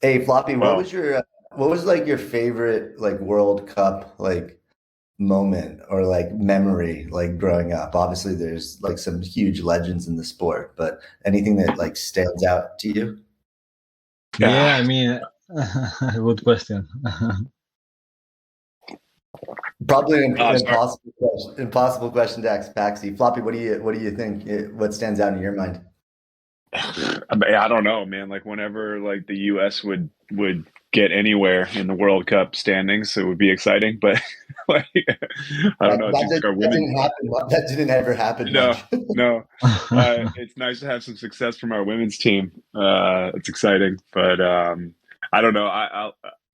Hey, Floppy, Well, what was like your favorite like World Cup like moment or like memory like growing up? Obviously, there's like some huge legends in the sport, but anything that like stands out to you? yeah, Yeah, I mean, good question. Probably an sorry. impossible question to ask Paxi. Floppy, what do you think? What stands out in your mind? I don't know, man. Like whenever like the U.S. would get anywhere in the World Cup standings, it would be exciting. But like, I don't That know. It that, seems did, like our that women. didn't happen. That didn't ever happen No, much. no. It's nice to have some success from our women's team. It's exciting, but I don't know.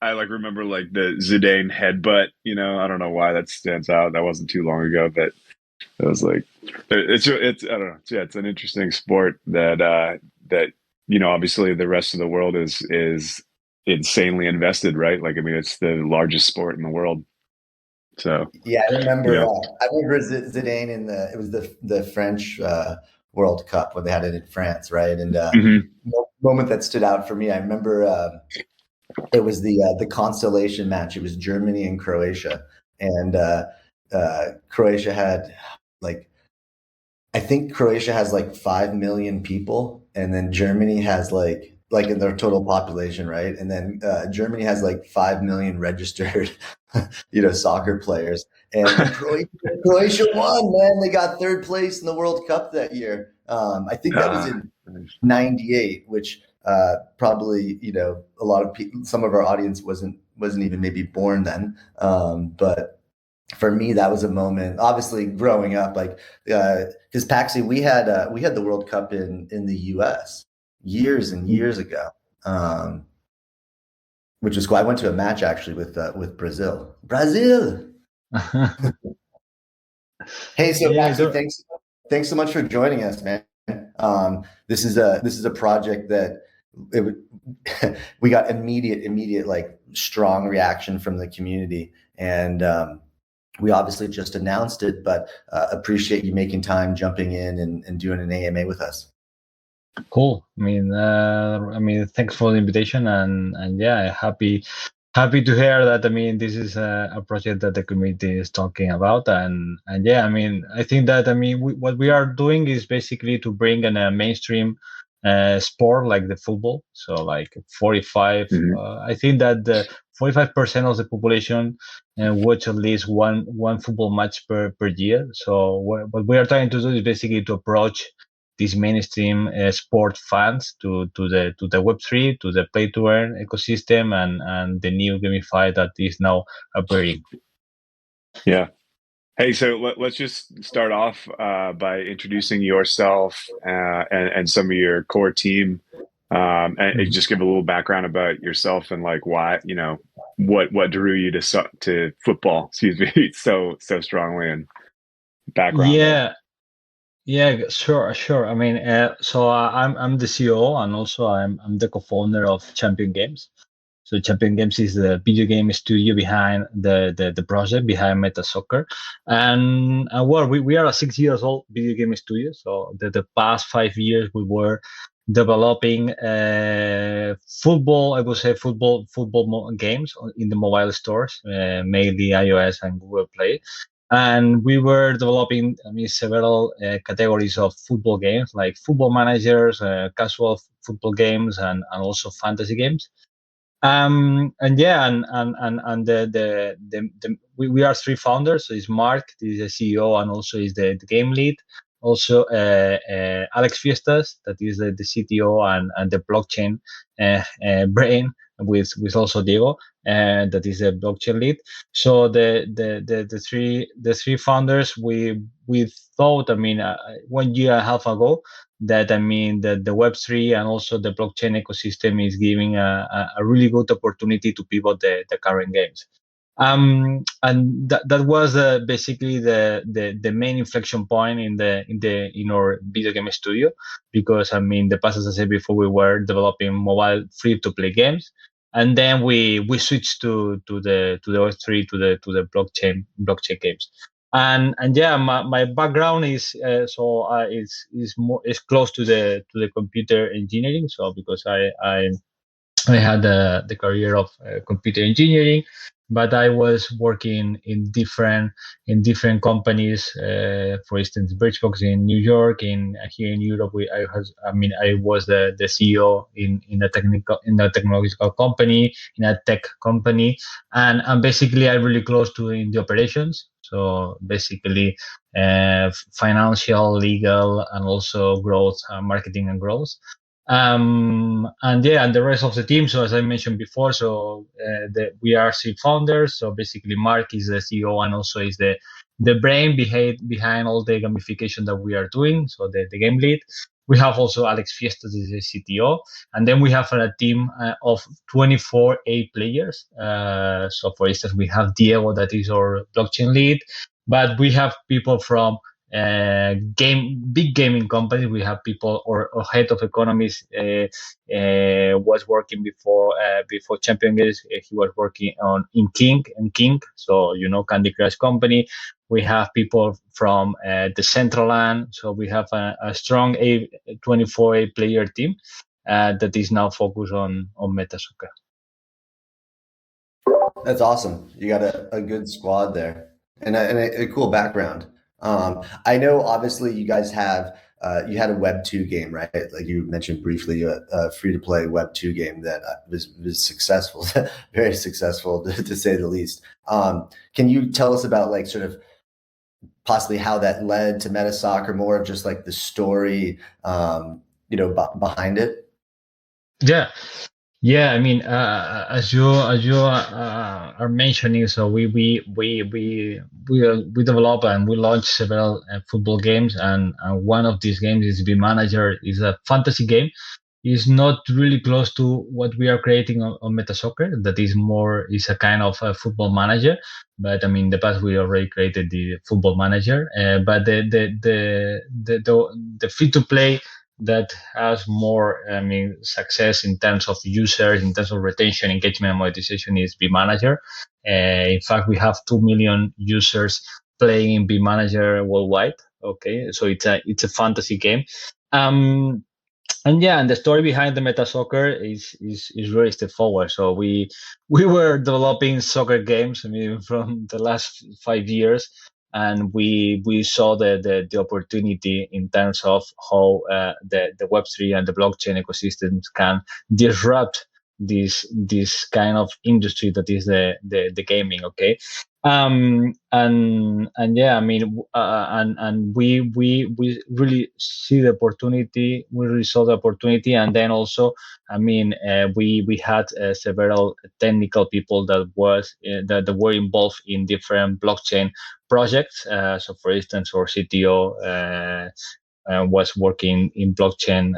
I like remember like the Zidane headbutt. I don't know why that stands out. That wasn't too long ago, but it was like it's I don't know. Yeah, it's an interesting sport that obviously the rest of the world is insanely invested, right? Like I mean, it's the largest sport in the world. So Yeah, I you remember. know, I remember Zidane in it was the French World Cup when they had it in France, right? And hmm moment that stood out for me, I remember it was the consolation match. It was Germany and Croatia, and Croatia had like I think Croatia has like 5 million people, and then Germany has like in their total population, right? And then Germany has like 5 million registered, soccer players. And Croatia won, man. They got third place in the World Cup that year. I think that was uh, in '98, which probably a lot of people, some of our audience wasn't even maybe born then. But for me, that was a moment. Obviously, growing up, like because Paxi, we had the World Cup in the U.S. years and years ago, um, which is cool. I went to a match actually with Brazil. Brazil. Hey, so Yeah, I Paxi, don't. thanks so much for joining us, man. This is a project that we got immediate like strong reaction from the community, and we obviously just announced it, but appreciate you making time, jumping in, and doing an AMA with us. Cool. I mean, thanks for the invitation, and yeah, happy to hear that. I mean, this is a project that the community is talking about, and yeah, I mean, I think that what we are doing is basically to bring in a mainstream sport like the football. So like 45, mhm. I think that the 45% of the population watch at least one football match per year. So what we are trying to do is basically to approach these mainstream sport fans to the Web3, to the play to earn ecosystem, and the new gamify that is now appearing. Yeah. Hey, so let's just start off by introducing yourself and some of your core team, and Mhm. just give a little background about yourself and like why, what drew you to football, excuse me, so strongly and background there. Yeah, yeah, sure. I mean, so I'm the CEO, and also I'm the co-founder of Champion Games. So Champion Games is the video game studio behind the project behind Metasoccer, and well, we are a 6 years old video game studio. So the past 5 years we were developing football. I would say football games in the mobile stores, mainly iOS and Google Play. And we were developing, I mean, several categories of football games like football managers, casual football games, and also fantasy games. And yeah, and we are three founders. So it's Mark, he's the CEO, and also is the game lead. Also, Alex Fiestas, that is the CTO and the blockchain brain, with also Diego, that is the blockchain lead. So the three founders, we thought, I mean, 1 year and a half ago, that I mean that the Web3 and also the blockchain ecosystem is giving a really good opportunity to pivot the current games. And that was basically the main inflection point in our video game studio, because I mean the past, as I said before, we were developing mobile free to play games, and then we switched to the Web3, to the blockchain games. And yeah, my background is more is close to the computer engineering. So because I had the career of computer engineering, but I was working in different companies. For instance, Birchbox in New York, here in Europe, I was the CEO in a technological company, in a tech company, and basically I'm really close to in the operations. So basically, financial, legal, and also growth, marketing and growth. And the rest of the team. So as I mentioned before, we are three founders. So basically, Mark is the CEO and also is the brain behind all the gamification that we are doing. So the game lead. We have also Alex Fiestas, is the CTO, and then we have a team of 24 A players. So for instance, we have Diego, that is our blockchain lead, but we have people from big gaming companies. We have people or head of economies was working before Champion Games. He was working in King, so Candy Crush company. We have people from the Central Land, so we have a strong 24 player team that is now focused on Metasoccer. That's awesome. You got a good squad there, and a cool background. I know, obviously, you guys have you had a Web 2 game, right? Like you mentioned briefly, a free-to-play Web 2 game that was successful, very successful to say the least. Can you tell us about like sort of possibly how that led to Metasoccer, more of just like the story, behind it? Yeah. Yeah, I mean, as you are mentioning, so we develop and we launch several football games, and one of these games is Be Manager. Is a fantasy game. Is not really close to what we are creating on Metasoccer. That is a kind of a football manager. But I mean, in the past we already created the football manager. But the free to play that has more, success in terms of users, in terms of retention, engagement, and monetization is Be Manager. In fact, we have 2 million users playing Be Manager worldwide. Okay, so it's a fantasy game. And the story behind the Metasoccer is very straightforward. So we were developing soccer games, from the last 5 years, and we saw the opportunity in terms of how the Web3 and the blockchain ecosystems can disrupt this kind of industry that is the gaming. Okay. And yeah, I mean, and we really see the opportunity. We really saw the opportunity, and then also, we had several technical people that were involved in different blockchain projects. So, for instance, our CTO was working in blockchain.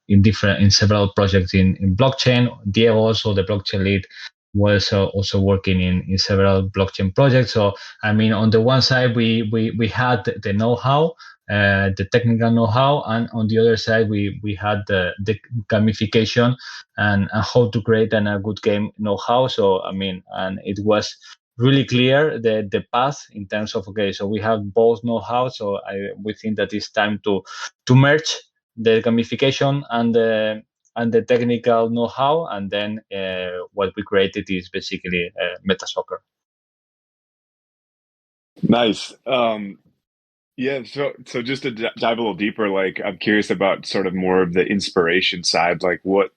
In several projects in blockchain. Diego, also the blockchain lead, was also working in several blockchain projects. So, on the one side, we had the know-how, the technical know-how, and on the other side, we had the gamification and how to create a good game know-how. So, and it was really clear the path in terms of, okay, so we have both know-how. So we think that it's time to merge the gamification and the technical know-how, and then what we created is basically Metasoccer. Nice. Yeah. So just to dive a little deeper, like I'm curious about sort of more of the inspiration side. Like what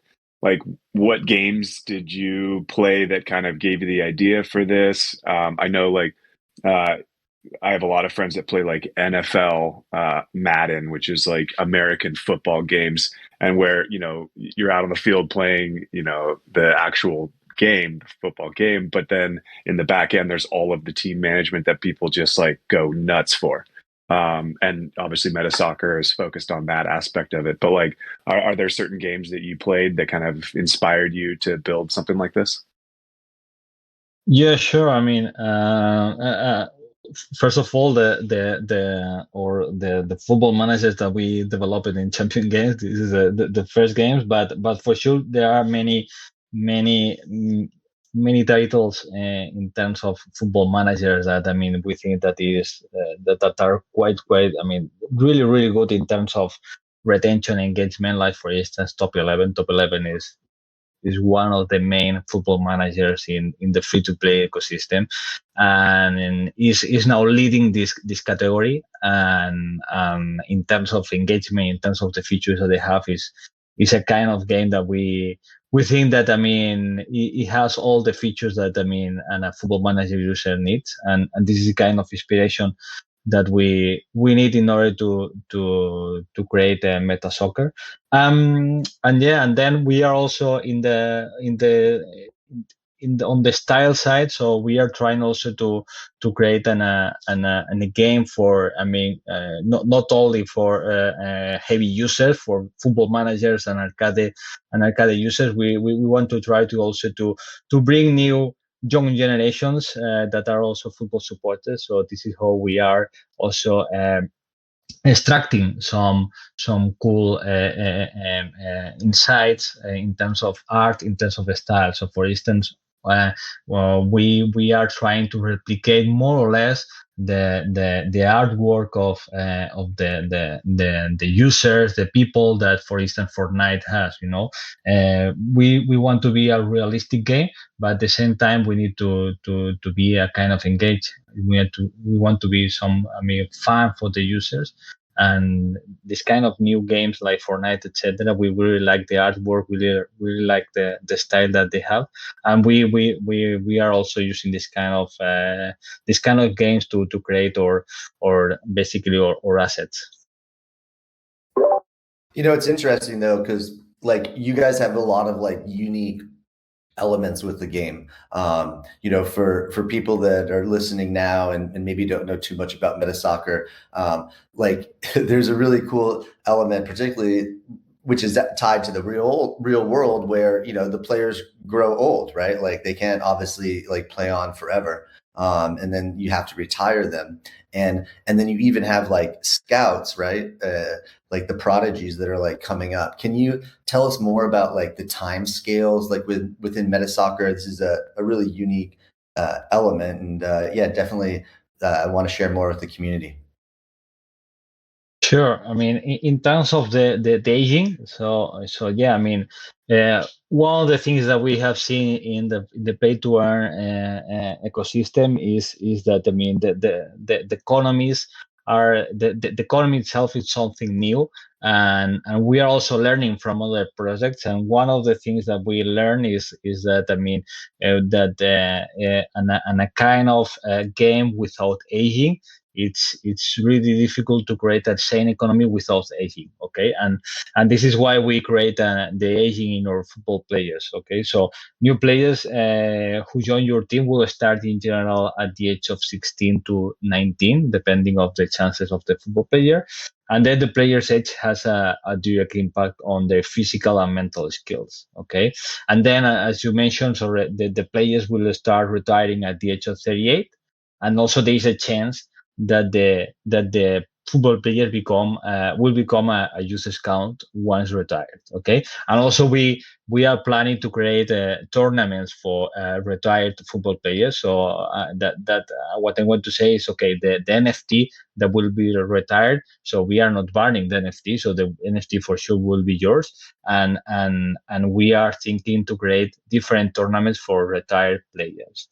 games did you play that kind of gave you the idea for this? I know I have a lot of friends that play like NFL Madden, which is like American football games, and where you're out on the field playing the actual game, the football game, but then in the back end there's all of the team management that people just like go nuts for. And obviously Metasoccer is focused on that aspect of it. But like, are there certain games that you played that kind of inspired you to build something like this? Yeah, sure. First of all, the football managers that we developed in Champion Games. This is the first games, but for sure there are many titles in terms of football managers that we think that is that are quite really really good in terms of retention engagement. Like for instance, Top 11. Top 11 is one of the main football managers in the free-to-play ecosystem, and is now leading this category. And in terms of engagement, in terms of the features that they have, is a kind of game that we think that it has all the features that and a football manager user needs, and this is the kind of inspiration that we need in order to create a Metasoccer. And then we are also on the style side, so we are trying also to create a game for not only for heavy users, for football managers and arcade users. We want to try to also to bring new young generations that are also football supporters. So this is how we are also extracting some cool insights in terms of art, in terms of style. So for instance, we are trying to replicate more or less the artwork of the users, the people that, for instance, Fortnite has. We want to be a realistic game, but at the same time we need to be a kind of engaged. We want to be fun for the users. And this kind of new games like Fortnite, etc., we really like the artwork, we really like the style that they have, and we are also using this kind of games to create or basically or assets. It's interesting though, because like you guys have a lot of like unique elements with the game. For people that are listening now and maybe don't know too much about Metasoccer, like there's a really cool element, particularly which is tied to the real world, where the players grow old, right? Like they can't obviously like play on forever, and then you have to retire them, and then you even have like scouts, right? Like the prodigies that are like coming up. Can you tell us more about like the time scales, like within Metasoccer? This is a really unique element, and yeah, definitely I want to share more with the community. Sure. In terms of the aging, so yeah, one of the things that we have seen in the pay to earn ecosystem is that the economies are the economy itself is something new, and we are also learning from other projects. And one of the things that we learn is that and a kind of game without aging, it's really difficult to create a sane economy without aging. Okay, and this is why we create the aging in our football players. Okay, so new players who join your team will start in general at the age of 16 to 19, depending of the chances of the football player. And then the player's age has a direct impact on their physical and mental skills. Okay, and then as you mentioned, so the players will start retiring at the age of 38, and also there is a chance that the football player will become a user scout once retired. Okay, and also we are planning to create tournaments for retired football players. So what I want to say is, okay, the NFT that will be retired, so we are not burning the NFT, so the NFT for sure will be yours, and we are thinking to create different tournaments for retired players.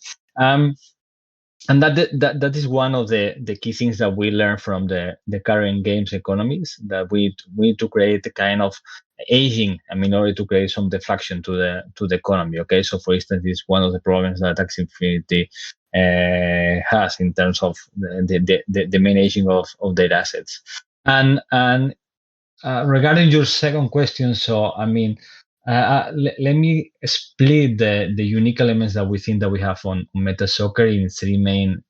And that is one of the key things that we learn from the current games economies, that we need to create a kind of aging, in order to create some deflection to the economy. Okay, so for instance, it's one of the problems that Axie Infinity has in terms of the main aging of their assets. And regarding your second question, so let me split the unique elements that we think that we have on Metasoccer in three main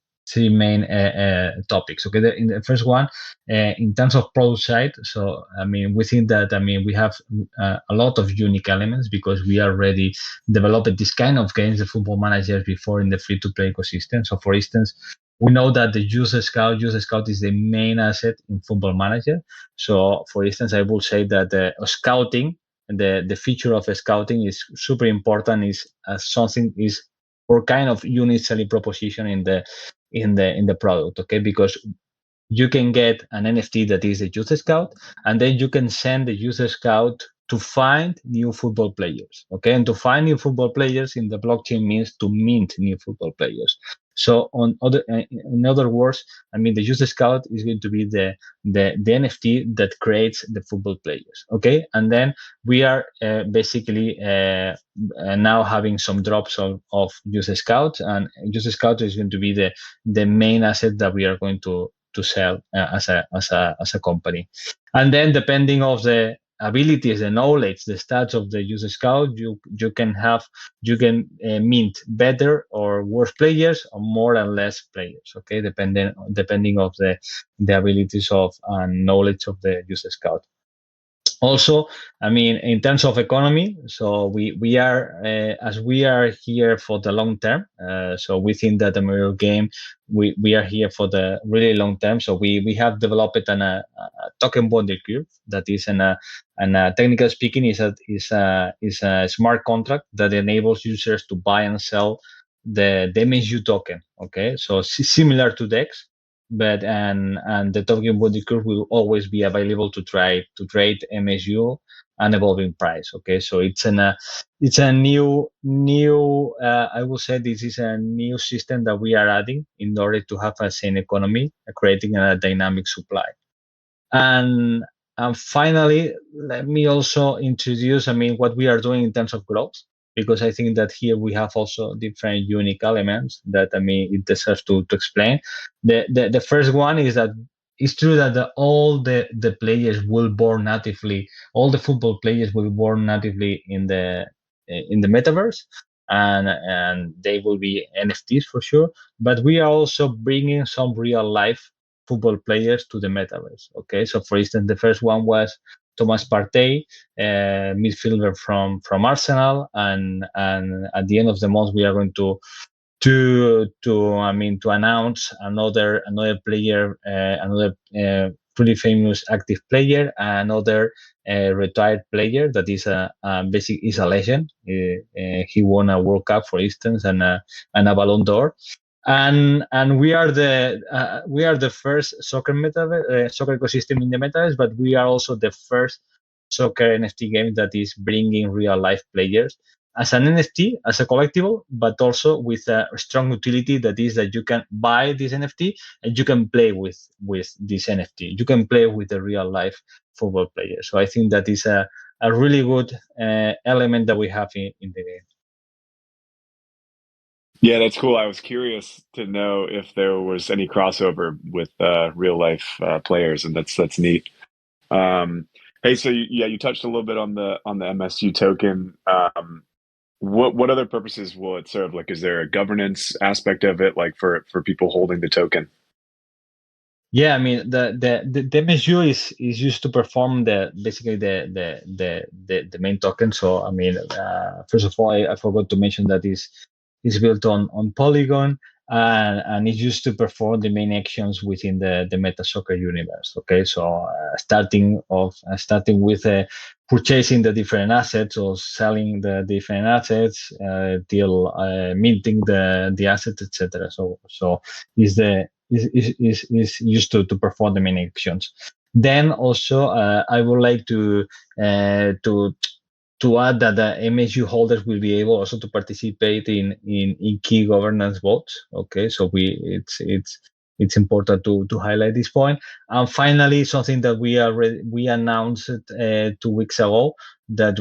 topics. Okay, in the first one, in terms of product side, so we think that we have a lot of unique elements, because we already developed this kind of games, the football managers, before in the free-to-play ecosystem. So for instance, we know that the user scout is the main asset in football manager. So for instance, I will say that scouting, and the feature of scouting is super important, is something is or kind of unique selling proposition in the product. Okay, because you can get an NFT that is a user scout, and then you can send the user scout to find new football players. Okay, and to find new football players in the blockchain means to mint new football players. So in other words, I mean, the user scout is going to be the NFT that creates the football players. Okay, and then we are basically now having some drops of user scout, and user scout is going to be the main asset that we are going to sell as a company. And then depending of the abilities, the knowledge, the stats of the user scout, you can mint better or worse players, or more and less players. Okay, depending of the abilities of and knowledge of the user scout. Also, I mean, in terms of economy, so we are as we are here for the long term. So we think that the Mario game, we are here for the really long term. So we have developed a token bonding curve that is technical speaking is a smart contract that enables users to buy and sell the MSU token. Okay, so similar to DEX, but and the token body curve will always be available to trade MSU and evolving price. Okay, so it's a new I will say this is a new system that we are adding in order to have a sane economy, creating a dynamic supply. And finally, let me also introduce, I mean, what we are doing in terms of growth, because I think that here we have also different unique elements that, I mean, it deserves to explain. The first one is that it's true that all the players will born natively, all the football players will born natively in the metaverse, and they will be NFTs for sure. But we are also bringing some real life football players to the metaverse. Okay, so for instance, the first one was Thomas Partey, midfielder from Arsenal, and at the end of the month we are going to announce another player, another pretty famous active player, another retired player that is is a legend. He won a World Cup, for instance, and a Ballon d'Or. And we are the first soccer soccer ecosystem in the metaverse, but we are also the first soccer NFT game that is bringing real life players as an NFT, as a collectible, but also with a strong utility that is that you can buy this NFT and you can play with this NFT. You can play with the real life football player. So I think that is a really good element that we have in the game. Yeah, that's cool. I was curious to know if there was any crossover with real life players, and that's neat. Hey, so you touched a little bit on the MSU token. What other purposes will it serve? Like, is there a governance aspect of it, like for people holding the token? Yeah, I mean the MSU is used to perform basically the main token. So I mean, first of all, I forgot to mention that is built on Polygon, and it's used to perform the main actions within the Metasoccer universe. Okay, so starting with purchasing the different assets or selling the different assets till minting the assets, etc. So is used to perform the main actions. Then also, I would like to add that the MSU holders will be able also to participate in key governance votes. Okay, so it's important to highlight this point. And finally, something that we announced 2 weeks ago, that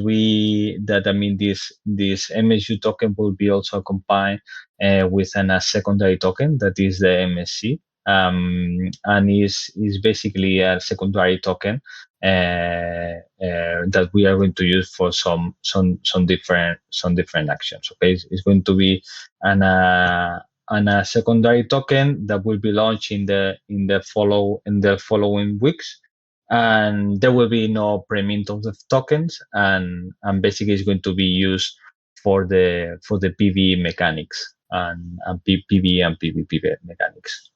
this MSU token will be also combined with a secondary token that is the MSC, and is basically a secondary token that we are going to use for some different actions. Okay, it's going to be a secondary token that will be launched in the following weeks, and there will be no pre-mint of the tokens, and basically it's going to be used for the PvE mechanics and PvE and PvP mechanics.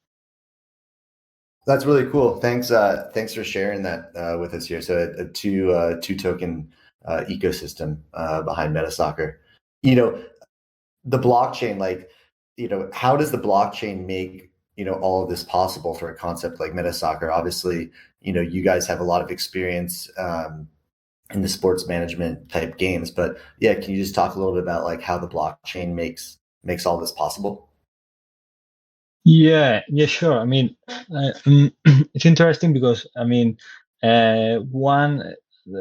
That's really cool. Thanks for sharing that with us here. So a two token ecosystem behind Metasoccer. You know, the blockchain, like, how does the blockchain make all of this possible for a concept like Metasoccer? Obviously, you guys have a lot of experience in the sports management type games. But yeah, can you just talk a little bit about like how the blockchain makes all this possible? Yeah, yeah, sure. I mean, it's interesting because I mean, one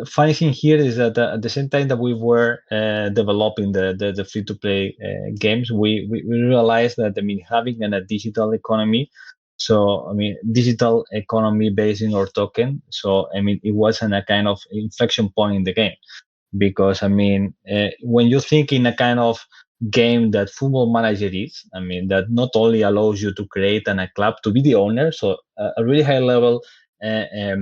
funny thing here is that at the same time that we were developing the free to play games, we realized that I mean having a digital economy. So I mean, digital economy based in our token. So I mean, it wasn't a kind of inflection point in the game because I mean, when you think in a kind of game that Football Manager is, I mean, that not only allows you to create a club to be the owner, so a really high level, a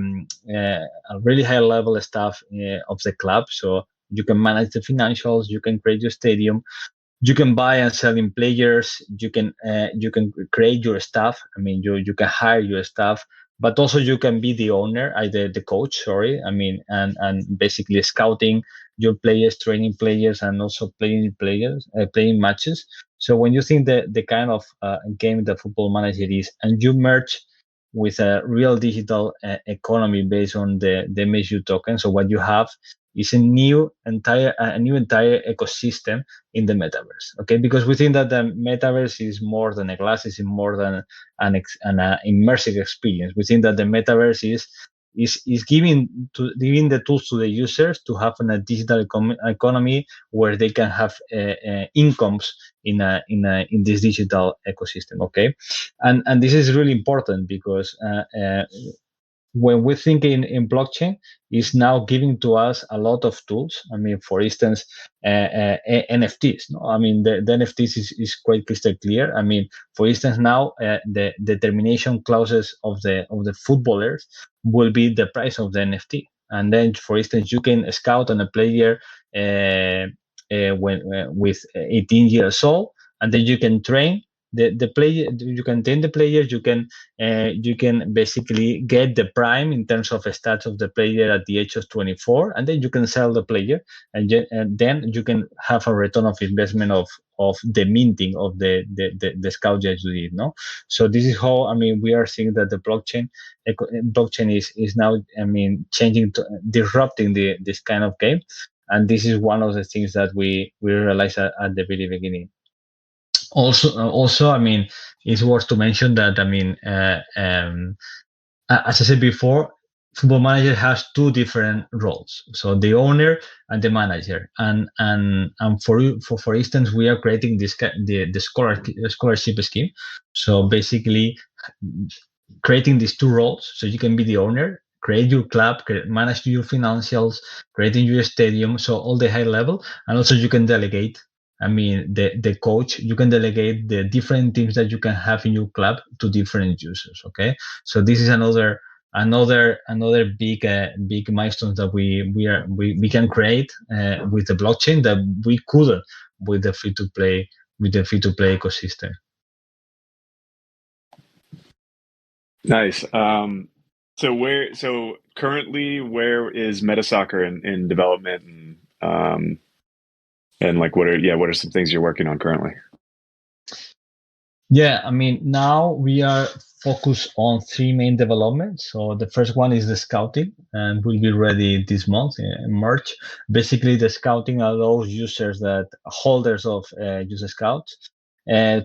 really high level stuff of the club. So you can manage the financials, you can create your stadium, you can buy and sell in players, you can create your staff. I mean, you can hire your staff, but also you can be the owner, the coach, sorry, I mean, and basically scouting your players, training players, and also playing matches. So when you think the kind of game that Football Manager is, and you merge with a real digital economy based on the MSU token, so what you have is a new entire ecosystem in the metaverse. Okay, because we think that the metaverse is more than a glass, is more than an immersive experience. We think that the metaverse is giving the tools to the users to have a digital economy where they can have incomes in this digital ecosystem. Okay, and this is really important because when we think in blockchain, is now giving to us a lot of tools. I mean, for instance, NFTs. No? I mean, the NFTs is quite crystal clear. I mean, for instance, now the termination clauses of the footballers will be the price of the NFT. And then, for instance, you can scout on a player with 18 years old, and then you can train the player. You can train the players. You can basically get the prime in terms of stats of the player at the age of 24, and then you can sell the player, and then you can have a return of investment of the minting of the scout that you did. No, so this is how I mean we are seeing that the blockchain is now I mean changing, disrupting this kind of game, and this is one of the things that we realized at the very beginning. Also, I mean, it's worth to mention that I mean, as I said before, Football Manager has two different roles. So the owner and the manager, and for instance, we are creating the scholarship scheme. So basically, creating these two roles, so you can be the owner, create your club, manage your financials, creating your stadium, so all the high level, and also you can delegate. I mean, the coach, you can delegate the different teams that you can have in your club to different users. Okay, so this is another big milestone that we can create with the blockchain that we couldn't with the free to play ecosystem. Nice. So currently, where is Metasoccer in development, and like what are some things you're working on currently? Yeah, I mean, now we are focused on three main developments. So the first one is the scouting, and will be ready this month in March. Basically, the scouting allows users that holders of user scouts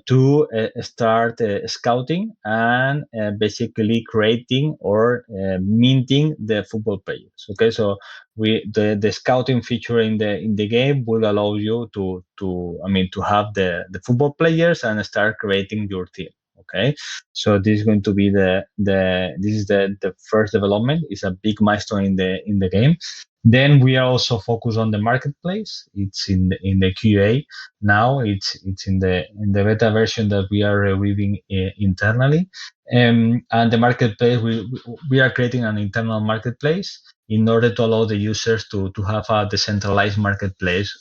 to start scouting and basically creating or minting the football players. Okay, so the scouting feature in the game will allow you to have the football players and start creating your team. Okay, so this is going to be the first development. It's a big milestone in the game. Then we are also focused on the marketplace. It's in the QA now. It's in the beta version that we are reviewing internally. And the marketplace, we are creating an internal marketplace in order to allow the users to have a decentralized marketplace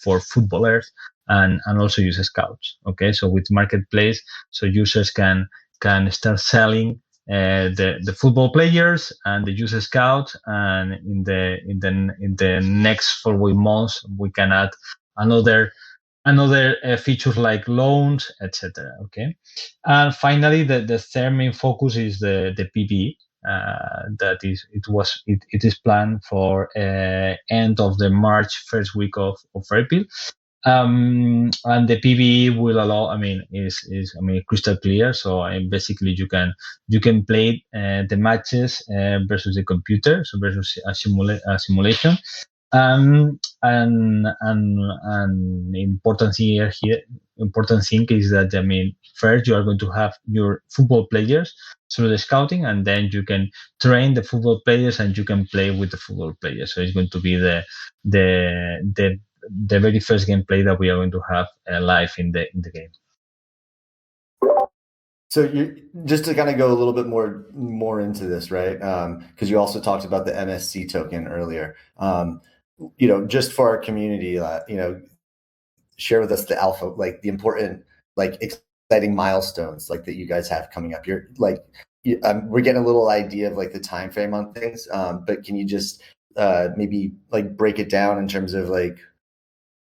for footballers and also user scouts. Okay, so with marketplace, so users can start selling the football players and the user scouts, and in the next following months we can add another features like loans, etc. Okay, and finally the third main focus is the PBE. It is planned for end of the March, first week of April. And the PVE will allow, is crystal clear. So basically you can play the matches versus the computer, so versus a simulation. And important thing is that, first you are going to have your football players through the scouting, and then you can train the football players and you can play with the football players. So it's going to be the very first gameplay that we are going to have live in the game. So just to kind of go a little bit more into this, right? Because you also talked about the MSC token earlier. Just for our community, share with us the alpha, like the important, like exciting milestones, like that you guys have coming up. We're getting a little idea of like the time frame on things, but can you just maybe like break it down in terms of like,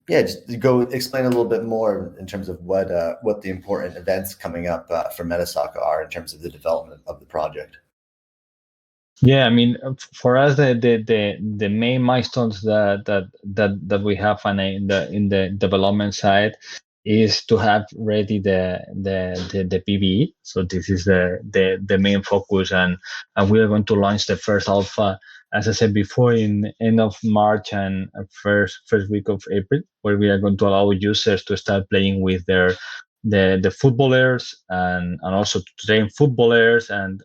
just go explain a little bit more in terms of what the important events coming up for Metasoccer are in terms of the development of the project. Yeah, for us, the main milestones that we have in the development side is to have ready the PVE. So this is the main focus, and we are going to launch the first alpha, as I said before, in end of March and first week of April, where we are going to allow users to start playing with the footballers and also to train footballers and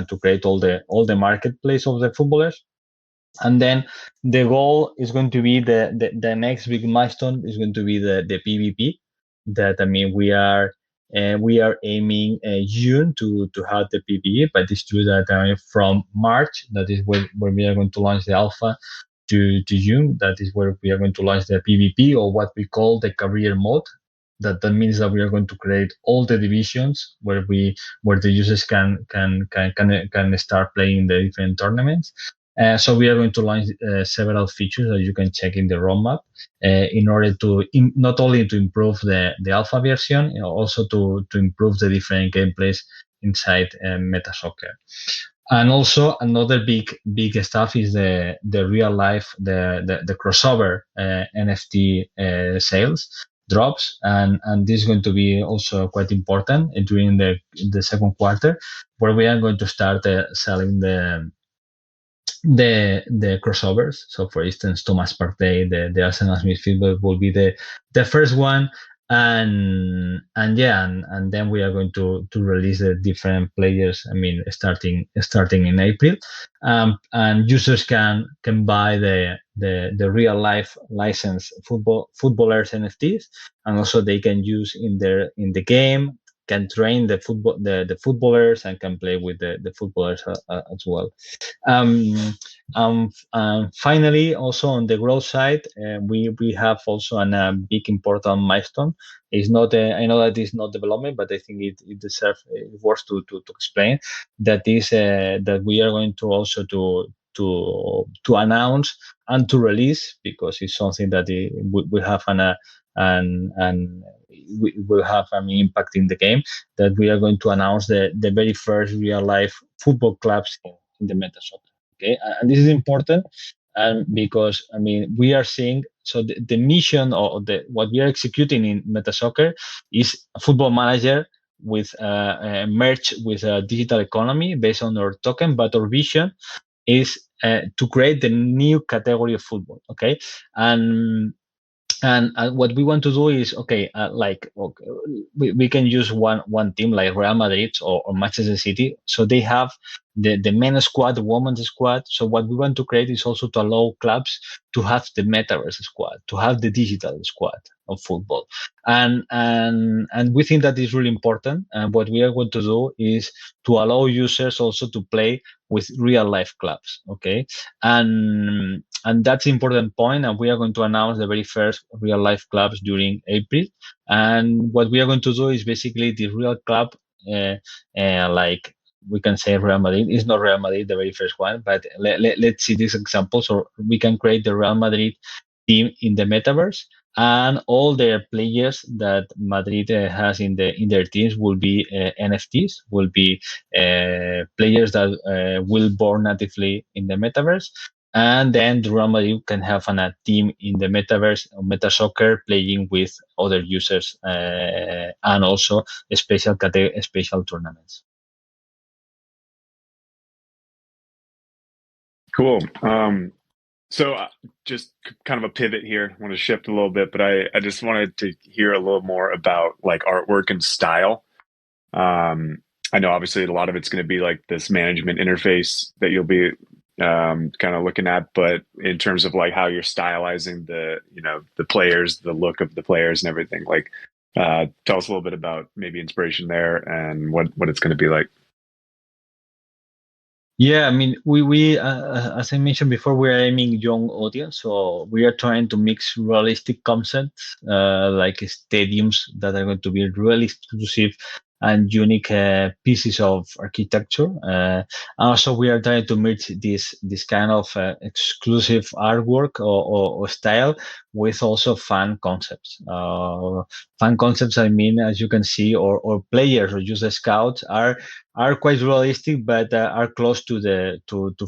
to create all the marketplace of the footballers. And then the goal is going to be the next big milestone is going to be the PvP. That we are aiming June to have the PvE, but it's true that from March, that is where we are going to launch the alpha, to June, that is where we are going to launch the PvP, or what we call the career mode. That means that we are going to create all the divisions where the users can start playing the different tournaments. So we are going to launch several features that you can check in the roadmap in order to not only to improve the alpha version, also to improve the different gameplays inside Metasoccer. And also another big stuff is the real life, the crossover NFT sales drops, and this is going to be also quite important during the second quarter, where we are going to start selling the crossovers. So for instance, Thomas Partey, the Arsenal midfielder, will be the first one, and then we are going to release the different players, starting in April, and users can buy the real life licensed footballers NFTs, and also they can use in the game, can train the footballers and can play with the footballers as well. Finally, also on the growth side, we have also a big important milestone. It's not I know that it's not development, but I think it deserves worth to explain. That is that we are going to also to announce and to release, because it's something that we have and we will have an impact in the game, that we are going to announce the very first real life football clubs in the Metasoccer. Okay, and this is important, and because we are seeing, so the mission or what we are executing in Metasoccer is a football manager with merged with a digital economy based on our token, but our vision is to create the new category of football. Okay, and what we want to do is we can use one team like Real Madrid or Manchester City. So they have the men's squad, the women's squad. So what we want to create is also to allow clubs to have the metaverse squad, to have the digital squad of football, and we think that is really important. And what we are going to do is to allow users also to play with real life clubs. Okay, and that's an important point, and we are going to announce the very first real life clubs during April. And what we are going to do is basically the real club, like we can say Real Madrid. It's not Real Madrid, the very first one, but let's see this example. So we can create the Real Madrid team in the metaverse, and all the players that Madrid has in their teams will be NFTs, will be players that will born natively in the metaverse. And then Real Madrid can have a team in the metaverse, Metasoccer, playing with other users, and also special tournaments. Cool. So just kind of a pivot here. I want to shift a little bit, but I just wanted to hear a little more about like artwork and style. I know obviously a lot of it's going to be like this management interface that you'll be kind of looking at, but in terms of like how you're stylizing the players, the look of the players and everything, like tell us a little bit about maybe inspiration there and what it's going to be like. Yeah, I mean, we as I mentioned before, we are aiming young audience, so we are trying to mix realistic concepts, like stadiums that are going to be really exclusive and unique pieces of architecture. Also, we are trying to merge this kind of exclusive artwork or style with also fun concepts. Fun concepts, I mean, as you can see, or players or user scouts are quite realistic, but are close to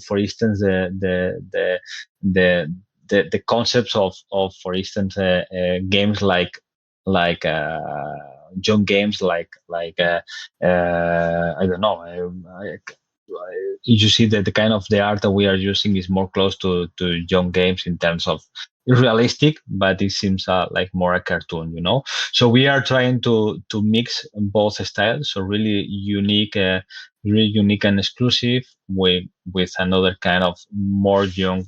for instance the concepts of for instance games like young games I don't know. You see that the kind of the art that we are using is more close to young games in terms of realistic, but it seems like more a cartoon, So we are trying to mix both styles, so really unique and exclusive with another kind of more young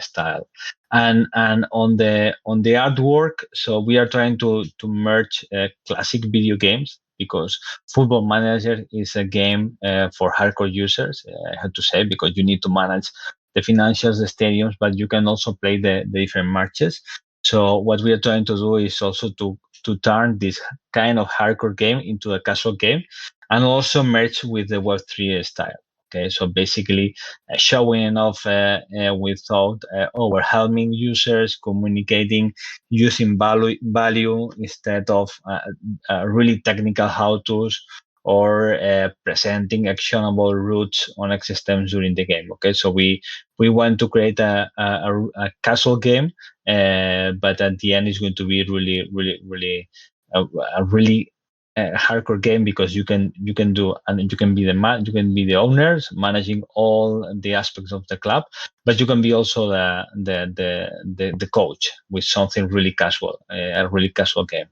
style. And on the artwork, so we are trying to merge classic video games, because Football Manager is a game for hardcore users, I have to say, because you need to manage the financials, the stadiums, but you can also play the different matches. So what we are trying to do is also to turn this kind of hardcore game into a casual game, and also merge with the Web3 style. Okay, so basically showing off without overwhelming users, communicating using value instead of really technical how-tos, or presenting actionable routes on X systems during the game. Okay, so we want to create a casual game, but at the end it's going to be really a really hardcore game, because you can do, and you can be you can be the owners managing all the aspects of the club, but you can be also the coach with something really casual, a really casual game.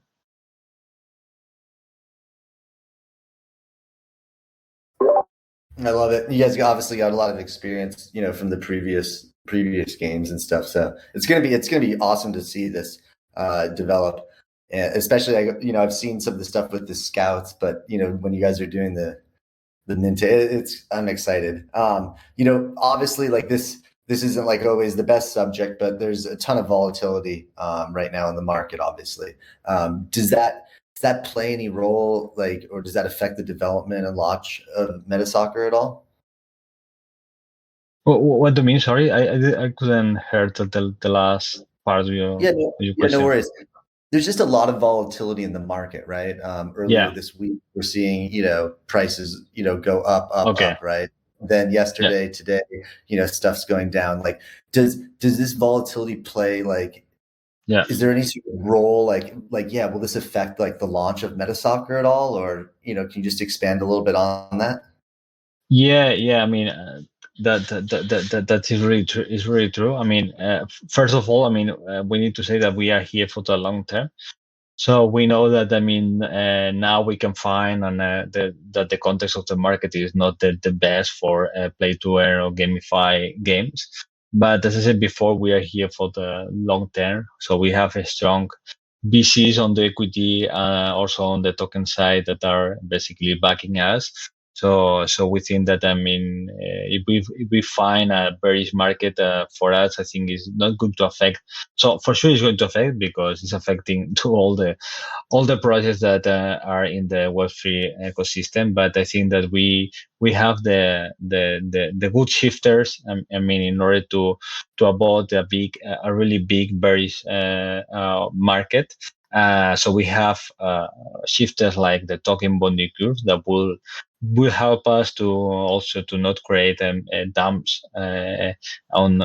I love it. You guys obviously got a lot of experience, from the previous games and stuff. So it's gonna be awesome to see this develop. And especially, I've seen some of the stuff with the scouts, but when you guys are doing the Ninja, I'm excited. Obviously, like this isn't like always the best subject, but there's a ton of volatility right now in the market. Obviously, does that play any role, like, or does that affect the development and launch of Metasoccer at all? What do you mean? Sorry, I couldn't hear the last part of your No question. worries. There's just a lot of volatility in the market, right? Earlier Yeah. this week, we're seeing, prices, go up, Okay. right? Then yesterday, today, stuff's going down. Like, does this volatility play, like, Yeah. is there any sort of role, yeah, will this affect like the launch of Metasoccer at all? Or, can you just expand a little bit on that? Yeah. I mean, that is really true. Is really true. I mean, first of all, I mean, we need to say that we are here for the long term. So we know that, I mean, now we can find that the context of the market is not the best for play to earn or gamify games. But as I said before, we are here for the long term. So we have a strong VCs on the equity, also on the token side, that are basically backing us. So we think that, I mean, if we find a bearish market, for us, I think it's not good to affect. So for sure, it's going to affect because it's affecting to all the projects that are in the Web3 ecosystem. But I think that we have the good shifters. I mean, in order to avoid a really big bearish market. So we have shifters like the token bonding curve that will help us to also to not create dumps on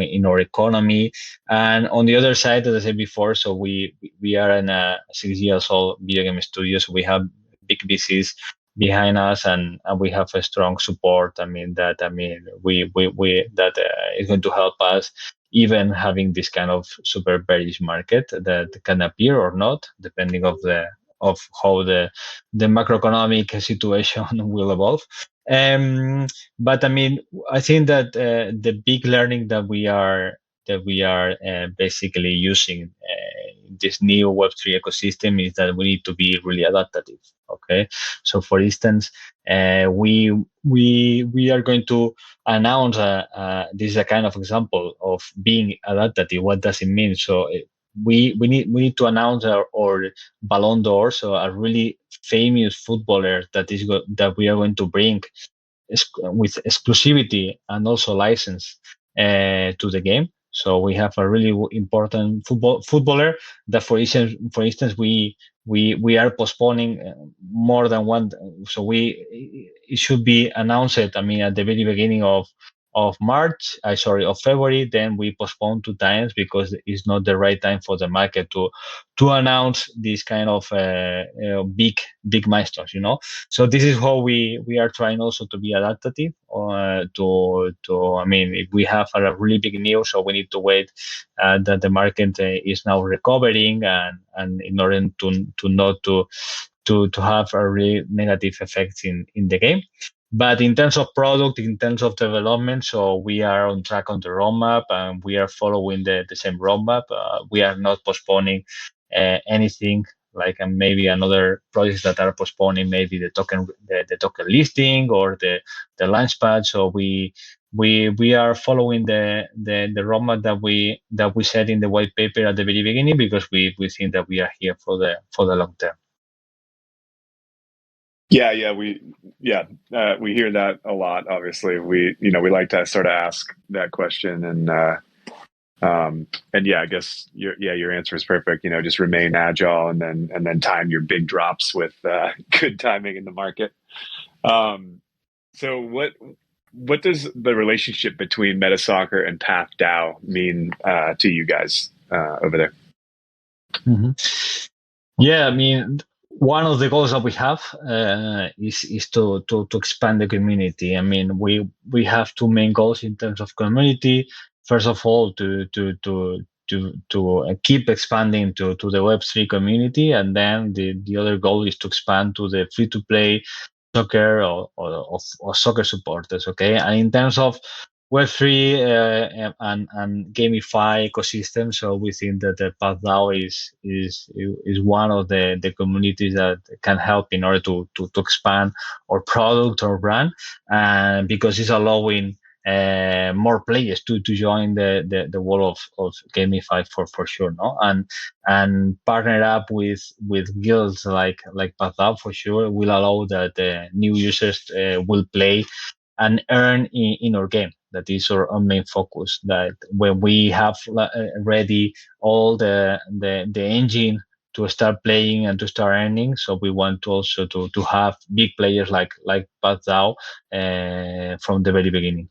in our economy. And on the other side, as I said before, so we are in a 6 years old video game studio, so we have big VCs behind us, and we have a strong support. I mean we that is going to help us even having this kind of super bearish market that can appear or not, depending of how the macroeconomic situation will evolve. Um, but I mean, I think that the big learning that we are basically using in this new Web3 ecosystem is that we need to be really adaptive. Okay, so for instance, we are going to announce this is a kind of example of being adaptive. What does it mean? So we need to announce our Ballon d'Or, so a really famous footballer that we are going to bring with exclusivity and also license to the game. So we have a really important footballer that, for instance, we are postponing more than one. So it should be announced. I mean, at the very beginning of March, sorry, of February. Then we postpone 2 times because it's not the right time for the market to announce this kind of big milestones. So this is how we are trying also to be adaptive. To I mean, if we have a really big news, so we need to wait that the market is now recovering, and in order to not to have a really negative effects in the game. But in terms of product, in terms of development, so we are on track on the roadmap, and we are following the same roadmap. We are not postponing anything, like maybe another projects that are postponing maybe the token listing or the launchpad. So we are following the roadmap that we set in the white paper at the very beginning, because we think that we are here for the long term. We hear that a lot. Obviously, we like to sort of ask that question, and I guess your answer is perfect. Just remain agile, and then time your big drops with good timing in the market. So what does the relationship between Metasoccer and PathDAO mean to you guys over there? Mm-hmm. Yeah, I mean, one of the goals that we have is to expand the community. I mean, we have two main goals in terms of community. First of all, to keep expanding to the Web3 community, and then the other goal is to expand to the free to play soccer or soccer supporters. Okay, and in terms of Web3 and gamify ecosystem, so we think that the PathDAO is one of the communities that can help in order to expand our product or brand, and because it's allowing more players to join the world of gamify for sure, no, and partner up with guilds like PathDAO for sure will allow that new users will play and earn in our game. That is our main focus. That when we have ready all the engine to start playing and to start earning, so we want to also to have big players like PathDAO from the very beginning.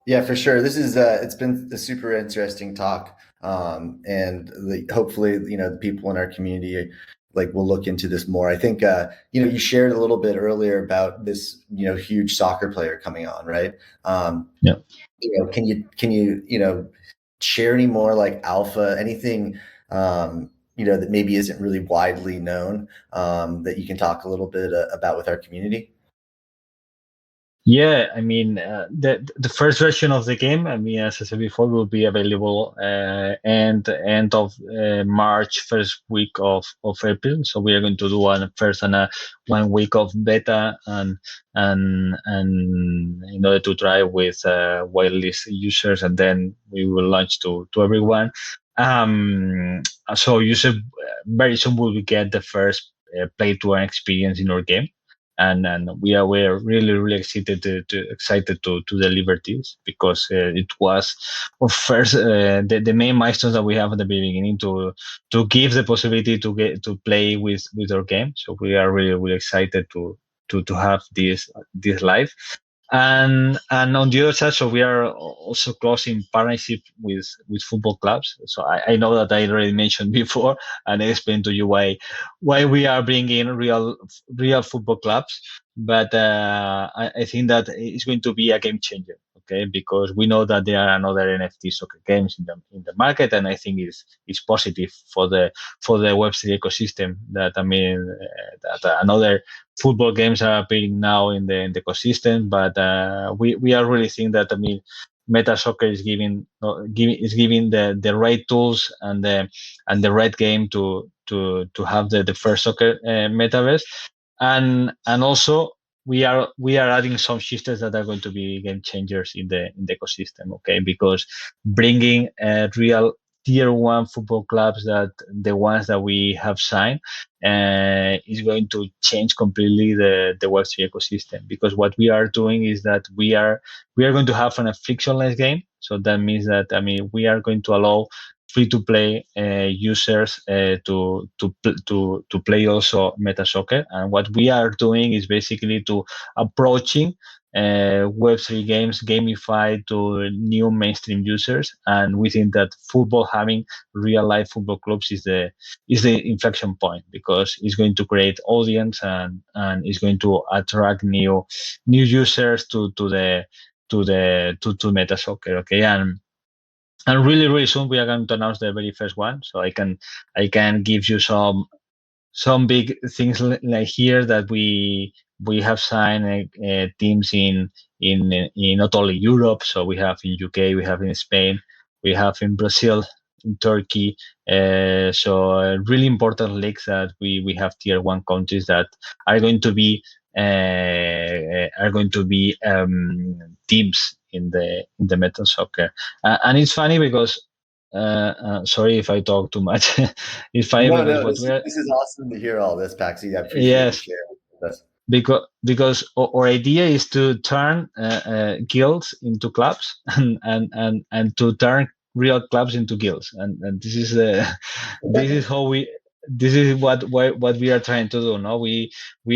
Yeah, for sure. This is it's been a super interesting talk, and hopefully, the people in our community will look into this more. I think you shared a little bit earlier about this huge soccer player coming on, right? Yeah. Can you share any more alpha, anything that maybe isn't really widely known, that you can talk a little bit about with our community? Yeah, I mean, the first version of the game, I mean, as I said before, will be available end of March, first week of April. So we are going to do first 1 week of beta and in order to try with whitelist users, and then we will launch to everyone. So user very soon will get the first play to earn experience in our game, and we're really excited to deliver this, because it was first the main milestones that we have at the beginning to give the possibility to get to play with our game. So we are really excited to have this live. And on the other side, so we are also closing partnership with football clubs. So I know that I already mentioned before, and I explained to you why we are bringing real football clubs. But I think that it's going to be a game changer. Okay, because we know that there are another NFT soccer games in the market, and I think it's positive for the Web3 ecosystem. That I mean that another football games are appearing now in the ecosystem, but we are really think that, I mean, Metasoccer is giving the right tools and the right game to have the first soccer metaverse, and also we are adding some shifters that are going to be game changers in the ecosystem. Okay, because bringing real tier one football clubs, that the ones that we have signed, is going to change completely the Web3 ecosystem, because what we are doing is that we are going to have a frictionless game. So that means that, I mean, we are going to allow free to play users to play also Metasoccer. And what we are doing is basically to approaching Web3 games gamified to new mainstream users. And we think that football, having real life football clubs, is the inflection point, because it's going to create audience and it's going to attract new users to Metasoccer. Okay, and really soon we are going to announce the very first one. So I can give you some big things like here, that we have signed teams in not only Europe. So we have in UK, we have in Spain, we have in Brazil, in Turkey. So really important leagues, that we have tier one countries that are going to be teams in the Metasoccer. And it's funny because sorry if I talk too much. It's funny because No, what this, we're this is awesome to hear all this, Paxi. I appreciate you yes, sharing with us. because our idea is to turn guilds into clubs, and to turn real clubs into guilds, and this is this is how we this is what we are trying to do. No, we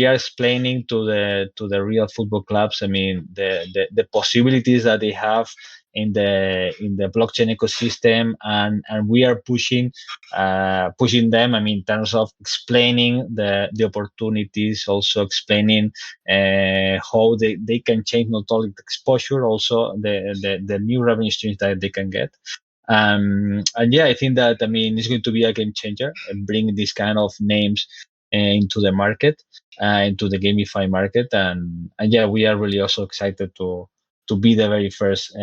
are explaining to the real football clubs, I mean, the possibilities that they have in the blockchain ecosystem, and we are pushing them, I mean, in terms of explaining the opportunities, also explaining how they can change not only the exposure, also the new revenue streams that they can get. And yeah, I think that, I mean, it's going to be a game changer and bring these kind of names into the market, into the gamify market. And yeah, we are really also excited to be the very first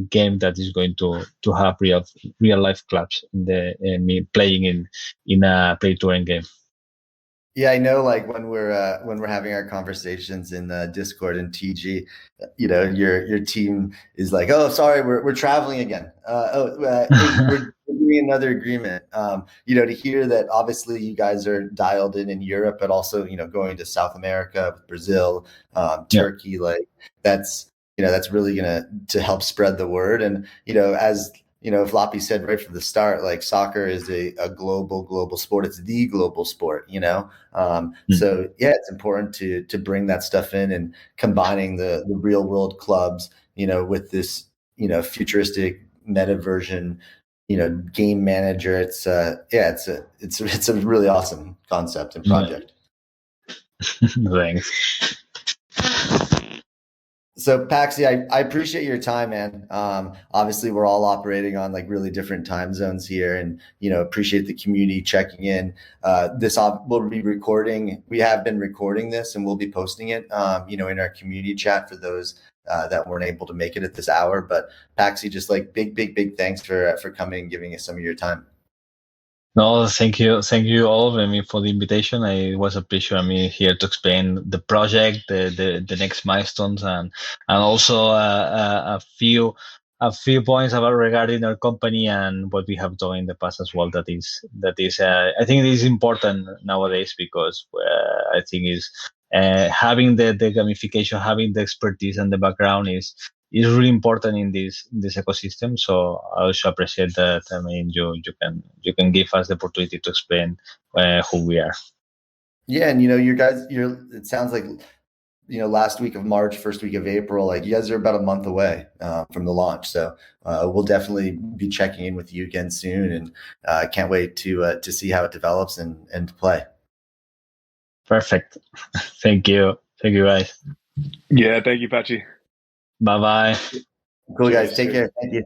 game that is going to have real life clubs in the playing in a play to earn game. Yeah, I know. Like when we're having our conversations in Discord and TG, your team is like, "Oh, sorry, we're traveling again. Hey, we're doing another agreement." To hear that obviously you guys are dialed in Europe, but also going to South America, Brazil, Turkey, like that's really gonna to help spread the word. And as Floppy said right from the start, like soccer is a global sport. It's the global sport, So yeah, it's important to bring that stuff in and combining the real world clubs, with this, futuristic meta version, game manager. It's it's a really awesome concept and project. Thanks. So Paxi, I appreciate your time, man. Obviously we're all operating on like really different time zones here, and appreciate the community checking in. We'll be recording. We have been recording this, and we'll be posting it, in our community chat for those that weren't able to make it at this hour. But Paxi, just like big thanks for coming and giving us some of your time. No, thank you all. I mean, for the invitation. It was a pleasure. I mean, here to explain the project, the next milestones, and also a few points about regarding our company and what we have done in the past as well. That is I think it is important nowadays, because I think is having the gamification, having the expertise and the background is really important in this ecosystem. So I also appreciate that. I mean, you can give us the opportunity to explain who we are. Yeah, and it sounds like last week of March, first week of April, like you guys are about a month away from the launch. So we'll definitely be checking in with you again soon, and can't wait to see how it develops and to play. Perfect. Thank you guys. Yeah, thank you, Pachi. Bye. Cool. Cheers. Guys, take care. Thank you.